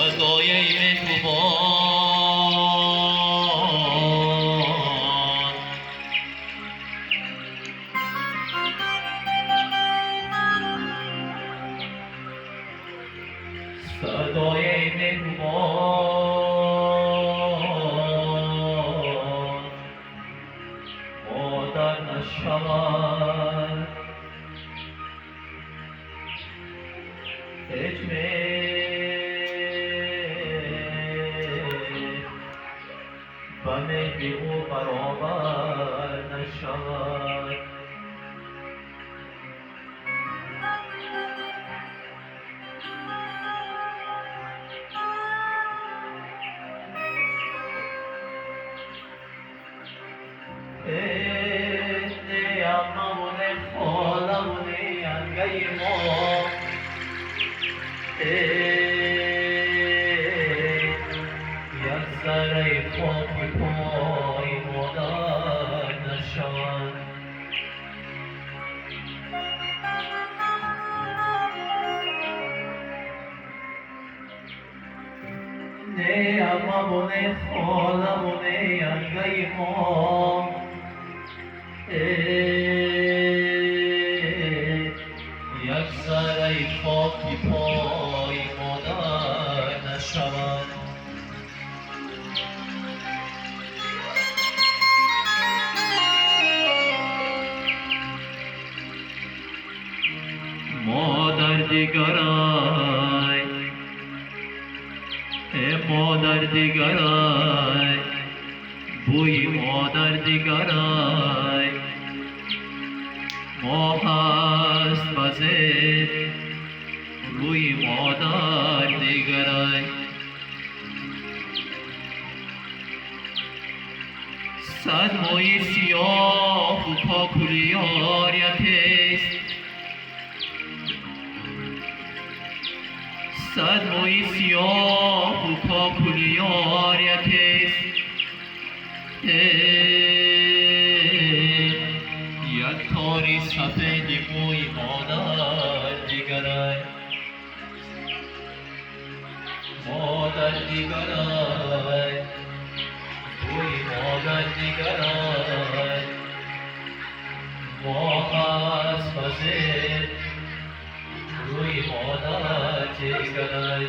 فدای مهربان فدای مهربان مادر نشود و مهری او برابر نشود نه عممون خالمون انگه ما یک ذره خاکی پای مادر نشود نه عممون خالمون انگه ما یک ذره خاکی پای مادر نشود مادر دیگرای مادر دیگرای بوی مادر دیگرای ما هست بزه روی مادر دیگرای صد مای سیاه و پاکولی آریتست صد مای سیاه و پاکولی آریتست یک تاری سفید موی مادر دیگرای مادر دیگرای موی مادر دیگرای ما هست بزید روی مادر دیگرای